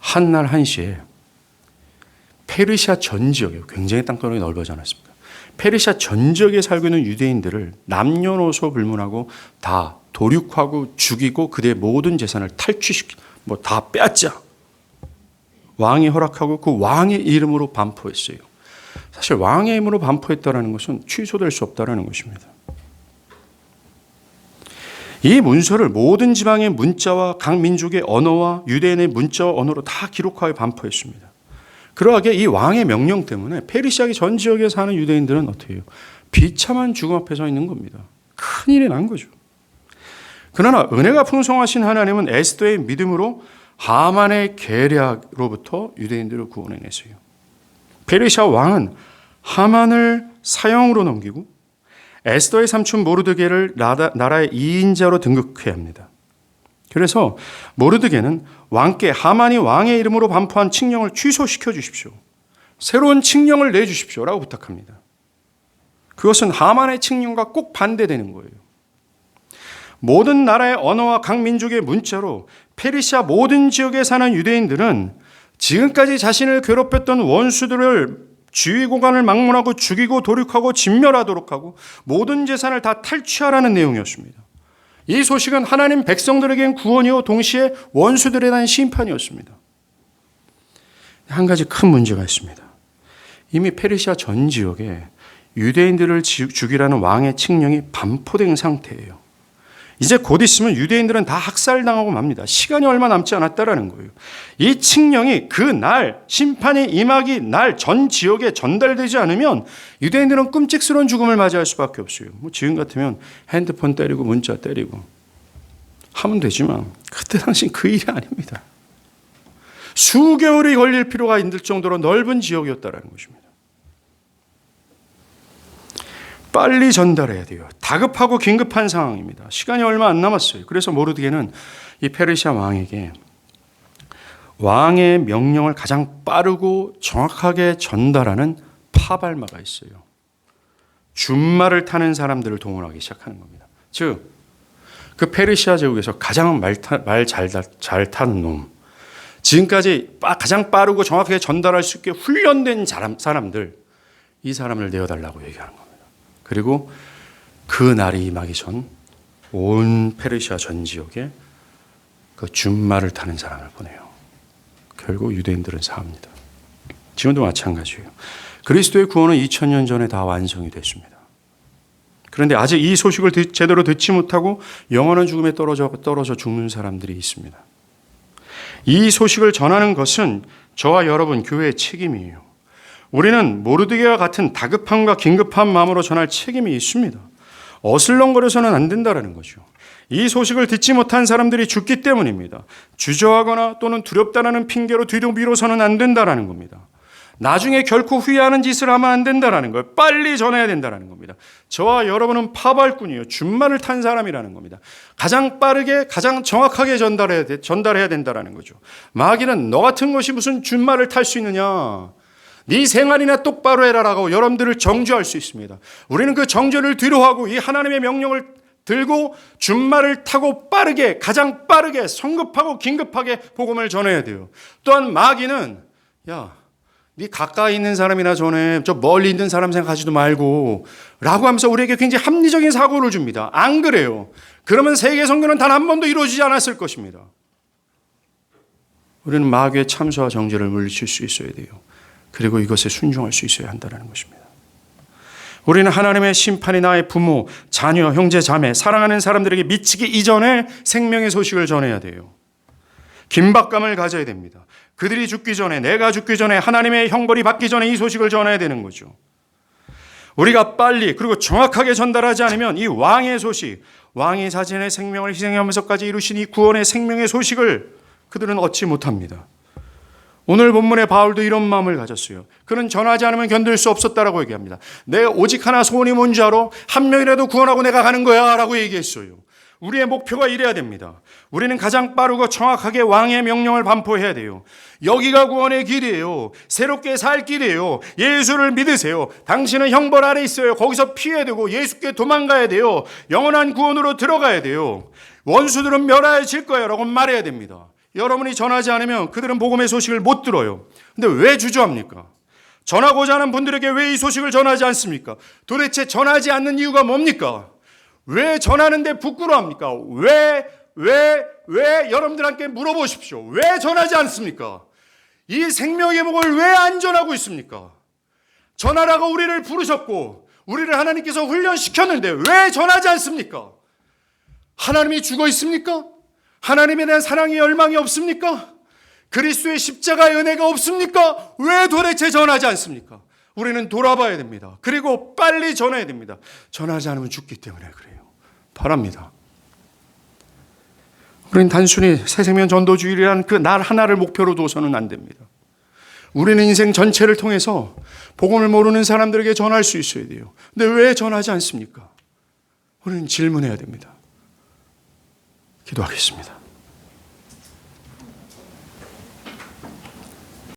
한날 한시에 페르시아 전 지역에, 굉장히 땅덩어리 넓어지 않았습니까? 페르시아 전 지역에 살고 있는 유대인들을 남녀노소 불문하고 다 도륙하고 죽이고 그들의 모든 재산을 다 빼앗자. 왕이 허락하고 그 왕의 이름으로 반포했어요. 사실 왕의 이름으로 반포했다는 것은 취소될 수 없다는 것입니다. 이 문서를 모든 지방의 문자와 각 민족의 언어와 유대인의 문자와 언어로 다 기록하여 반포했습니다. 그러하게 이 왕의 명령 때문에 페르시아 전 지역에 사는 유대인들은 어떻게 해요? 비참한 죽음 앞에 서 있는 겁니다. 큰일이 난 거죠. 그러나 은혜가 풍성하신 하나님은 에스더의 믿음으로 하만의 계략으로부터 유대인들을 구원해내세요. 페르시아 왕은 하만을 사형으로 넘기고 에스더의 삼촌 모르드게를 나라의 2인자로 등극해야 합니다. 그래서 모르드게는 왕께 하만이 왕의 이름으로 반포한 칙령을 취소시켜 주십시오. 새로운 칙령을 내주십시오 라고 부탁합니다. 그것은 하만의 칙령과 꼭 반대되는 거예요. 모든 나라의 언어와 각 민족의 문자로 페르시아 모든 지역에 사는 유대인들은 지금까지 자신을 괴롭혔던 원수들을 지휘고관을 막론하고 죽이고 도륙하고 진멸하도록 하고 모든 재산을 다 탈취하라는 내용이었습니다. 이 소식은 하나님 백성들에겐 구원이요 동시에 원수들에 대한 심판이었습니다. 한 가지 큰 문제가 있습니다. 이미 페르시아 전 지역에 유대인들을 죽이라는 왕의 칙령이 반포된 상태예요. 이제 곧 있으면 유대인들은 다 학살당하고 맙니다. 시간이 얼마 남지 않았다라는 거예요. 이 칙령이 그 날, 심판이 임하기 날 전 지역에 전달되지 않으면 유대인들은 끔찍스러운 죽음을 맞이할 수밖에 없어요. 지금 같으면 핸드폰 때리고 문자 때리고 하면 되지만 그때 당시 그 일이 아닙니다. 수개월이 걸릴 필요가 있을 정도로 넓은 지역이었다는 것입니다. 빨리 전달해야 돼요. 다급하고 긴급한 상황입니다. 시간이 얼마 안 남았어요. 그래서 모르드게는 이 페르시아 왕에게 왕의 명령을 가장 빠르고 정확하게 전달하는 파발마가 있어요. 준말을 타는 사람들을 동원하기 시작하는 겁니다. 즉, 그 페르시아 제국에서 가장 말 잘 타는 놈, 지금까지 가장 빠르고 정확하게 전달할 수 있게 훈련된 사람들, 이 사람을 내어달라고 얘기하는 겁니다. 그리고 그 날이 임하기 전 온 페르시아 전 지역에 그 준말을 타는 사람을 보내요. 결국 유대인들은 사합니다. 지금도 마찬가지예요. 그리스도의 구원은 2000년 전에 다 완성이 됐습니다. 그런데 아직 이 소식을 제대로 듣지 못하고 영원한 죽음에 떨어져 죽는 사람들이 있습니다. 이 소식을 전하는 것은 저와 여러분 교회의 책임이에요. 우리는 모르드게와 같은 다급함과 긴급한 마음으로 전할 책임이 있습니다. 어슬렁거려서는 안 된다는 거죠. 이 소식을 듣지 못한 사람들이 죽기 때문입니다. 주저하거나 또는 두렵다라는 핑계로 뒤로 미뤄서는 안 된다는 겁니다. 나중에 결코 후회하는 짓을 하면 안 된다는 거예요. 빨리 전해야 된다는 겁니다. 저와 여러분은 파발꾼이에요. 준말을 탄 사람이라는 겁니다. 가장 빠르게 가장 정확하게 전달해야 된다는 거죠. 마귀는 너 같은 것이 무슨 준말을 탈 수 있느냐, 네 생활이나 똑바로 해라라고 여러분들을 정죄할 수 있습니다. 우리는 그 정죄를 뒤로하고 이 하나님의 명령을 들고 준말을 타고 빠르게, 가장 빠르게, 성급하고 긴급하게 복음을 전해야 돼요. 또한 마귀는 야, 네 가까이 있는 사람이나 전해, 저 멀리 있는 사람 생각하지도 말고 라고 하면서 우리에게 굉장히 합리적인 사고를 줍니다. 안 그래요? 그러면 세계 선교는 단 한 번도 이루어지지 않았을 것입니다. 우리는 마귀의 참수와 정죄를 물리칠 수 있어야 돼요. 그리고 이것에 순종할 수 있어야 한다는 것입니다. 우리는 하나님의 심판이 나의 부모, 자녀, 형제, 자매, 사랑하는 사람들에게 미치기 이전에 생명의 소식을 전해야 돼요. 긴박감을 가져야 됩니다. 그들이 죽기 전에, 내가 죽기 전에, 하나님의 형벌이 받기 전에 이 소식을 전해야 되는 거죠. 우리가 빨리 그리고 정확하게 전달하지 않으면 이 왕의 소식, 왕이 자신의 생명을 희생하면서까지 이루신 이 구원의 생명의 소식을 그들은 얻지 못합니다. 오늘 본문에 바울도 이런 마음을 가졌어요. 그는 전하지 않으면 견딜 수 없었다라고 얘기합니다. 내 오직 하나 소원이 뭔지 알아? 한 명이라도 구원하고 내가 가는 거야 라고 얘기했어요. 우리의 목표가 이래야 됩니다. 우리는 가장 빠르고 정확하게 왕의 명령을 반포해야 돼요. 여기가 구원의 길이에요. 새롭게 살 길이에요. 예수를 믿으세요. 당신은 형벌 아래 있어요. 거기서 피해야 되고 예수께 도망가야 돼요. 영원한 구원으로 들어가야 돼요. 원수들은 멸하여질 거예요 라고 말해야 됩니다. 여러분이 전하지 않으면 그들은 복음의 소식을 못 들어요. 근데 왜 주저합니까? 전하고자 하는 분들에게 왜 이 소식을 전하지 않습니까? 도대체 전하지 않는 이유가 뭡니까? 왜 전하는데 부끄러워합니까? 왜 여러분들한테 물어보십시오. 왜 전하지 않습니까? 이 생명의 복을 왜 안 전하고 있습니까? 전하라고 우리를 부르셨고 우리를 하나님께서 훈련시켰는데 왜 전하지 않습니까? 하나님이 죽어 있습니까? 하나님에 대한 사랑의 열망이 없습니까? 그리스도의 십자가의 은혜가 없습니까? 왜 도대체 전하지 않습니까? 우리는 돌아봐야 됩니다. 그리고 빨리 전해야 됩니다. 전하지 않으면 죽기 때문에 그래요. 바랍니다. 우리는 단순히 새생명 전도주의라는 그 날 하나를 목표로 둬서는 안 됩니다. 우리는 인생 전체를 통해서 복음을 모르는 사람들에게 전할 수 있어야 돼요. 근데 왜 전하지 않습니까? 우리는 질문해야 됩니다. 기도하겠습니다.